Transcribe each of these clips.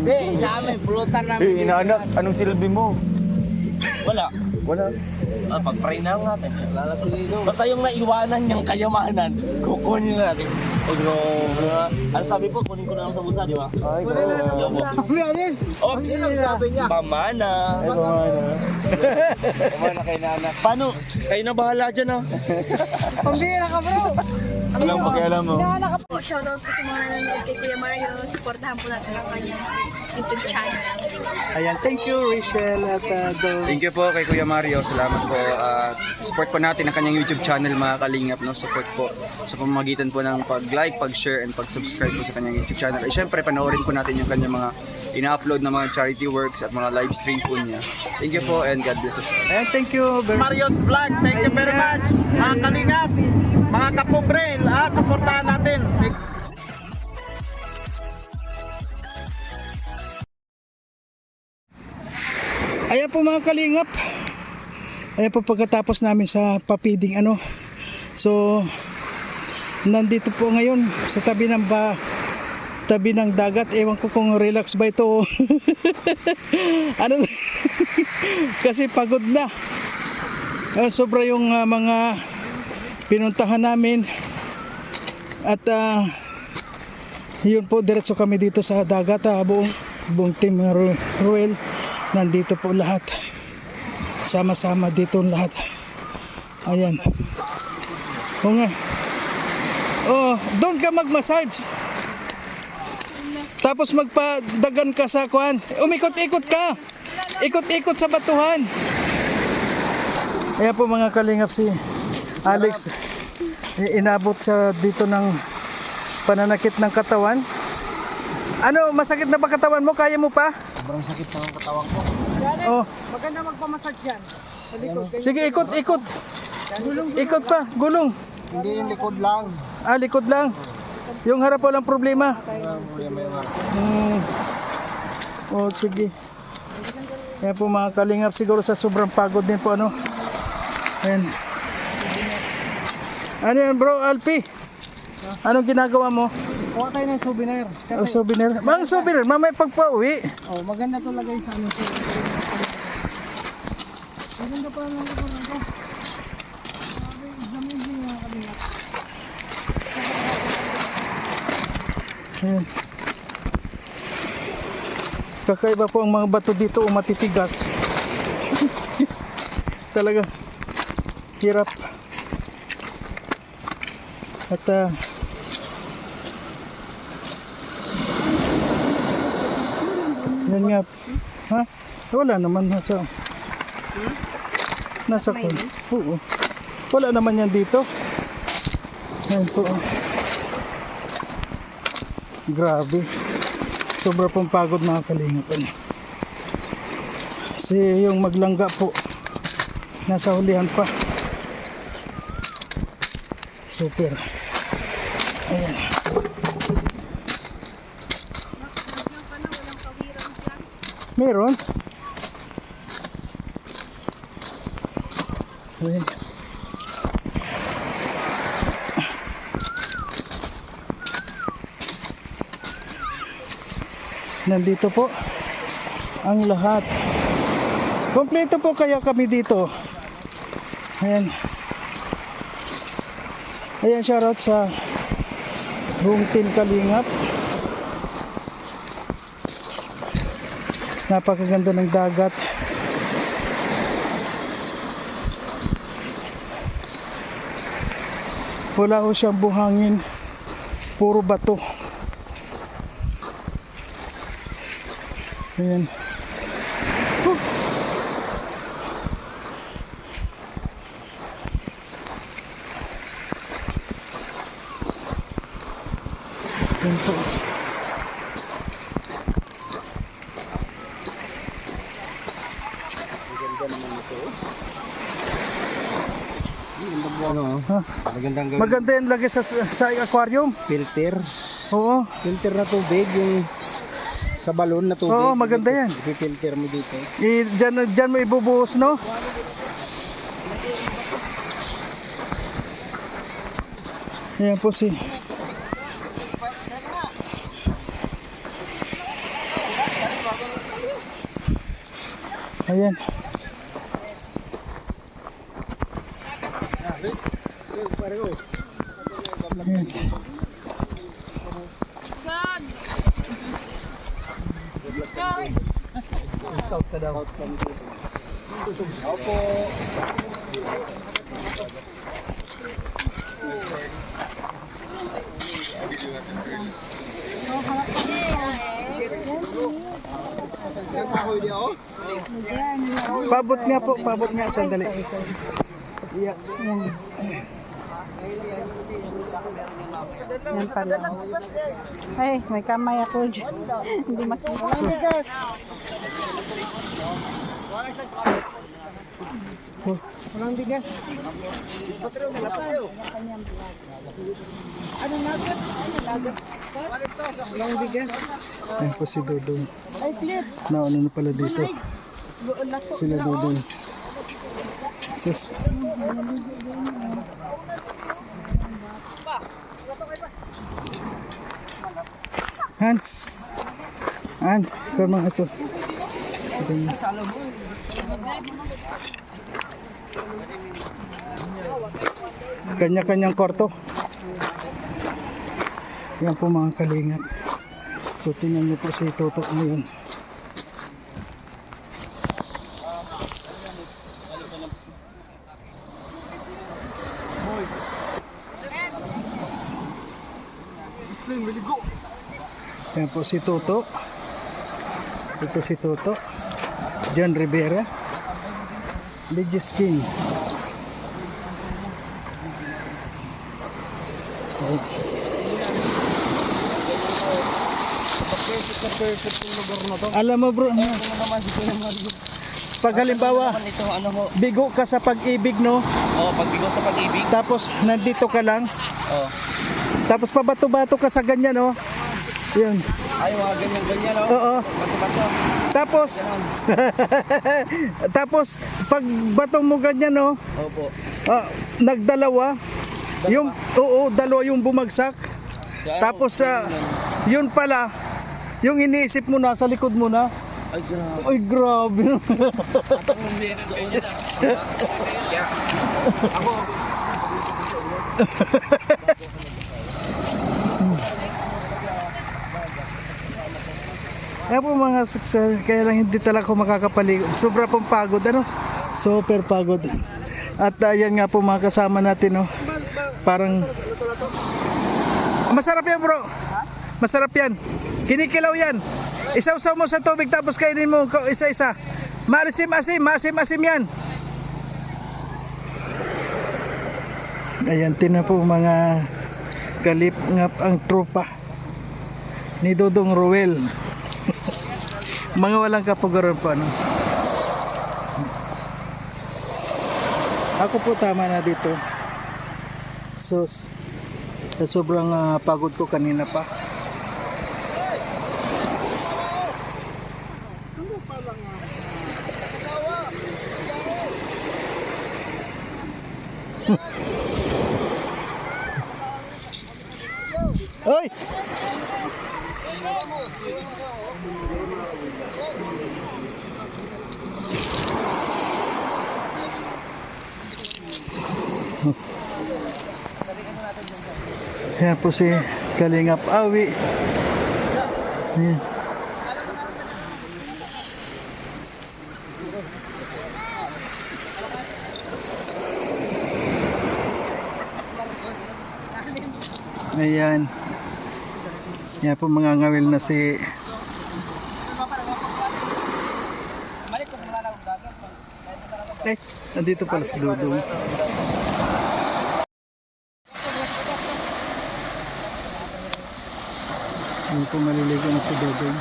Hindi, sa amin, pulutan namin. Inaanak, anong silbi mo? Wala. Wala. Pag-pray na natin. Wala na sila. Basta yung naiwanan niyang kayamanan, kukunin na natin. Ano sabi po, kunin ko na lang sa bulsa, di ba? Ay, Oops! Sabi niya. Pamana. Ay, pamana. Pamana kay nana. Paano? Kayo na bahala dyan, ha? Pambira ka, bro. Walang pakialam mo. Inaanak ka po. Shoutout po sa mga nanonood kay Kuya Mario. Supportahan po natin ang kanyang YouTube channel. Ayan, thank you Rachel at thank you po kay Kuya Mario. Salamat po. Support po natin ang kanyang YouTube channel mga kalingap, no? Support po sa pamamagitan po ng pag-like, pag-share and pag-subscribe po sa kanyang YouTube channel. At syempre panoorin po natin yung kanyang mga ina-upload na mga charity works at mga live stream po niya. Thank you po and God bless us. Ayan, thank you very much. Mario's Vlog, thank you very much. Mga kalingap, mga kapobre, lahat supportahan natin. Ayan po mga kalingap. Ayan po pagkatapos namin sa papiding ano. So nandito po ngayon sa tabi ng dagat. Ewan ko kung relax ba ito. Ano? Kasi pagod na. Sobra yung mga pinuntahan namin. At yun po, diretso kami dito sa dagat. Buong team Ruel. Nandito po lahat. Sama-sama dito lahat. Ayan. O nga. Oh, doon ka mag-massage. Tapos magpadagan ka sa kuan. Umikot-ikot ka. Ikot-ikot sa batuhan. Ayan po mga kalingap, si Alex. Inabot siya dito ng pananakit ng katawan. Ano, masakit na ba katawan mo? Kaya mo pa? Sobrang sakit ng katawan ko. Oh. Maganda magpamassage yan. Sige, ikot. Ikot pa, gulong. Hindi yung likod lang. Likod lang. Yung harap walang problema. Oh, sige. Kaya po mga kalingap, siguro sa sobrang pagod din po ano. Ayan. Ano yan bro, Alpi? Anong ginagawa mo? Kuha tayo ng souvenir. Souvenir. Mga souvenir, mamay pagpa-uwi. Oh, maganda to lagay sa ano. Maganda pa lang ako nito. Amazing mga kalingap. Ayan. Kakaiba po ang mga bato dito o matitigas. Talaga hirap. At yan nga. Ha? Wala naman nasa kon. Oo. Wala naman yan dito. Ayan po. Grabe. Sobra pong pagod mga kalingap. Kasi yung maglangga po nasa hulihan pa. Super. Ayan. Meron. Ayan. Nandito po ang lahat. Kompleto po kaya kami dito. Ayan. Ayan, shoutout sa buong team Kalingap. Napakaganda ng dagat. Wala ko siyang buhangin. Puro bato. Ayan. Ayan po. Ha? Maganda yan lagi sa aquarium. Filter. Oo. Filter na tubig, yung sa balon na tubig. Oo, maganda yan. I-filter mo dito. Diyan mo ibubuhos, no? Ayan po si Ayan. Ayan. Paabot nga, sandali. Yeah. Yan pala. Ay, may kamay ako dyan. Hindi makikita. Walang bigas. Walang bigas. Ayan po si Dudong. Nauna na pala dito. Sila Dudong. Sus. Han. Han, kamang ito. Ito na. Kanya-kanyang kwarto. Yan po mga kalingap. So tingnan niyo po si Toto ngayon. Yan po si Toto. Ito si Toto. John Rivera. Legis King. Alam mo bro, pag halimbawa Ito, ano ho? bigo ka sa pag-ibig, no? Oh, pagbigo sa pag-ibig. Tapos nandito ka lang, Oh. tapos pabato-bato ka sa ganyan, no? Yun. Ay, mga ganyan-ganyan, no? Oo. Bato-bato. Tapos tapos pag bato mo ganyan, no? Opo. Nagdalawa. Yung dalawa yung bumagsak. Tapos yun pala, yung iniisip mo na sa likod mo na. Ay, grabe. Ay, grabe. Atang mumili doon niya. Ako. Kaya po mga success, kaya lang hindi talaga ako makakapaligo. Sobra pong pagod, ano? Super pagod. At yan nga po mga kasama natin, no? Parang masarap yan, bro. Masarap yan. Kinikilaw yan. Isaw-saw mo sa tubig tapos kainin mo isa-isa. Maasim-asim, maasim-asim yan. Ayan, tina po mga kalipngap ang tropa ni Dudong Ruel. Mga walang kapugaran pa, no? Ako po tama na dito. So, sobrang pagod ko kanina pa. Oy! Ayan po si Kalingap Awi. Ayan. Ayan. Ayan po mga ngawil na si nandito pala si Dudong. Ayan po maliligo na si Dudong.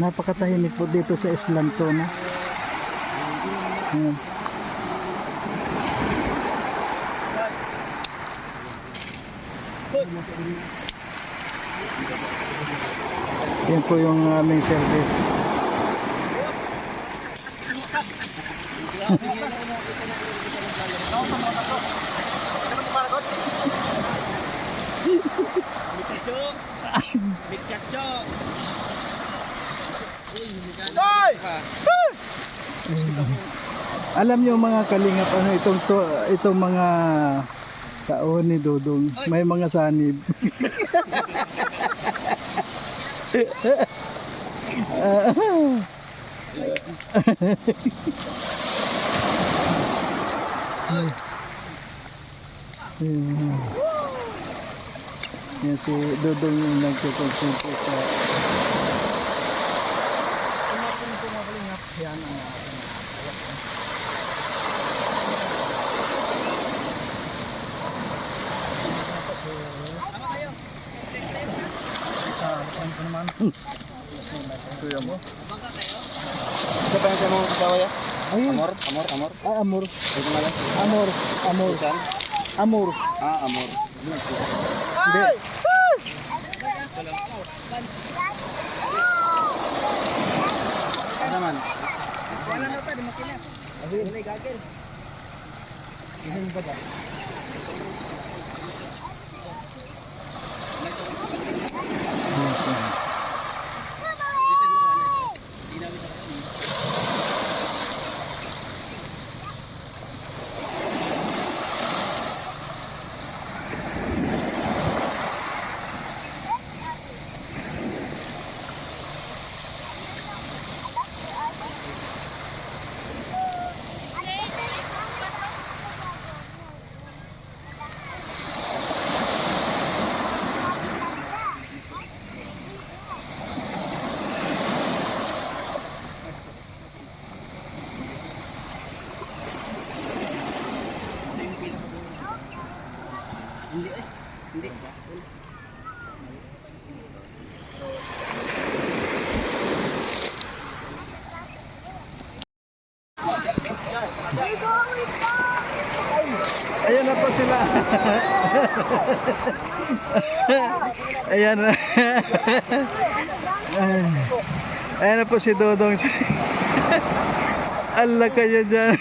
Napakatahimik po dito sa Island to, no? Ayan. Yan po yung aming service. Alam niyo mga kalingap, ano itong mga taon ni Dodong, may mga sanib. Yan si Dodong yung nagkukonsulta sa Ito pa yung sa mga kasawa ya? ayun. Amor. Amor. Ito nga lang. Amor. Susan? Amor. Amor. Hindi. Ano naman? Ayan na po sila. Ayan na. Ayan na po si Dodong. Ala kayo dyan.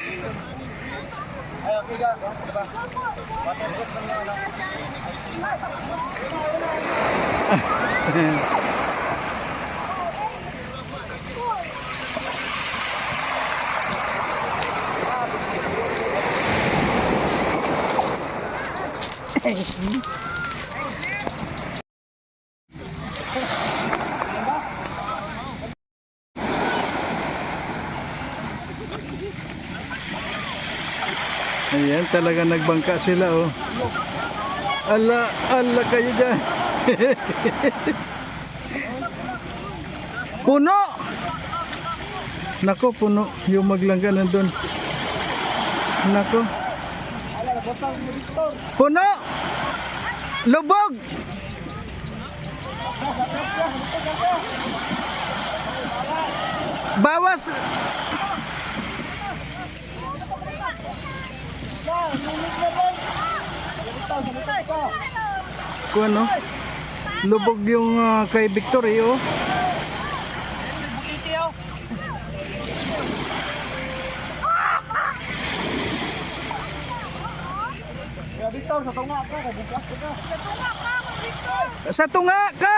Ayan, talaga nagbangka sila, oh. Ala kayo dyan. Puno! Nako, puno. Yung maglangga nandun. Nako. Puno! Lubog! Bawas! Kung ano? Lubog yung kay Victory, oh. Sa tunga ka!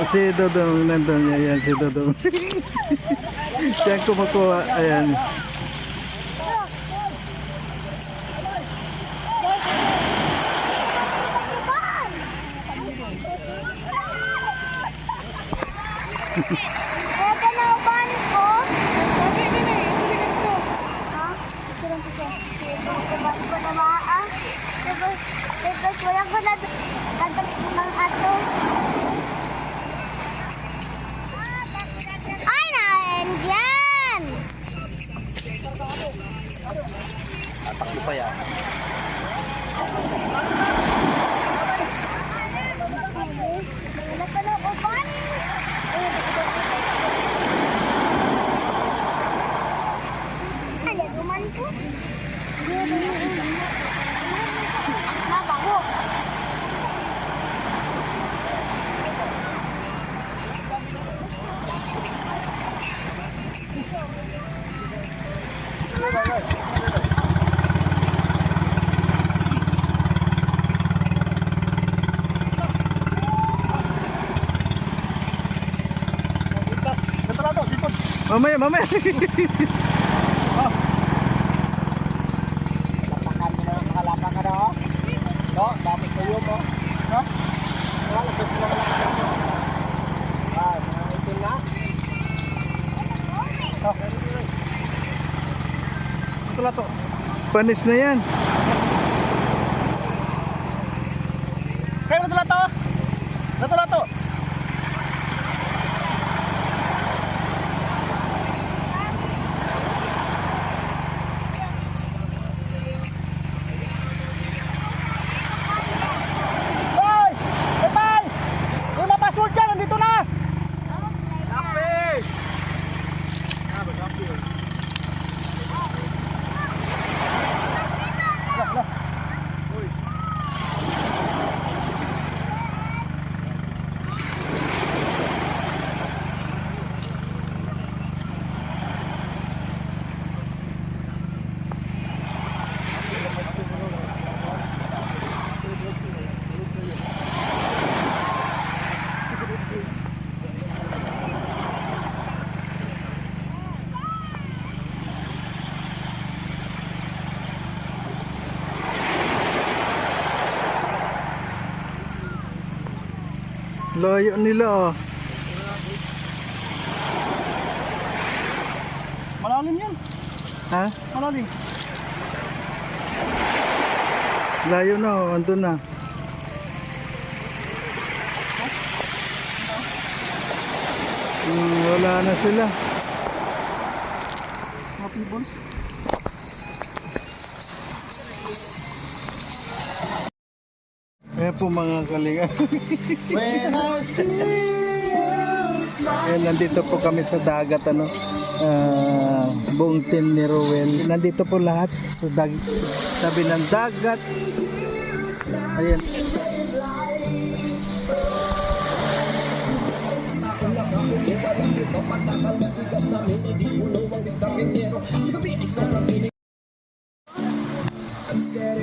Si Dodong nandun, ayan si Dodong. Siya kumukuha, ayan. Wala ko na ng ato. Ay, na-endiyan! Takbo pa yan. Wala ka na upan. Ano, duman ko? Mabaho. Mamaya, mamaya. Panis na yan. Kayo natulato! Natulato! Hoy! Epay! Yung mapasword dyan, nandito na! Layo nila oh. Malalim yan. Ha? Malalim. Layo na oh, andun na. Wala na sila. Ayan po mga kalinga. Ayan, nandito po kami sa dagat, ano, buong team ni Rowel. Nandito po lahat sa tabi ng dagat. Ayan.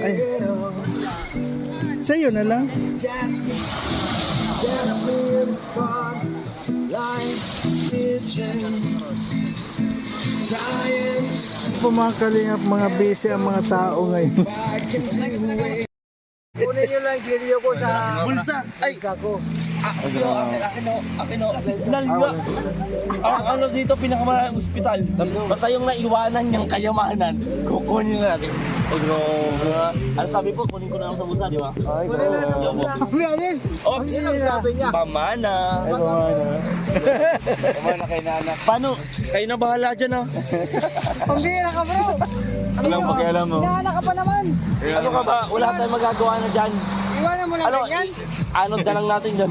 Ay. Sa'yo na lang. Po mga kalingap, mga busy ang mga tao ngayon. Kunin nyo lang video ko sa bulsa. Ay, ako. Akin o. Signal nga. Ang ano dito, pinakamalang ospital. Basta yung naiwanan niyang kayamanan, kukunin na natin. Ano sabi po, kunin ko na lang sa bulsa, di ba? Ay, Ops! Pamana. Pamana kay nanak. Paano? Kayo na bahala dyan, ah. Pambira ka bro. Walang pakialam mo. Hinahanap ka pa naman. Ano ka ba? Wala tayong magagawa na dyan. Iwanan mo lang Ano, yan. ano na lang natin dyan.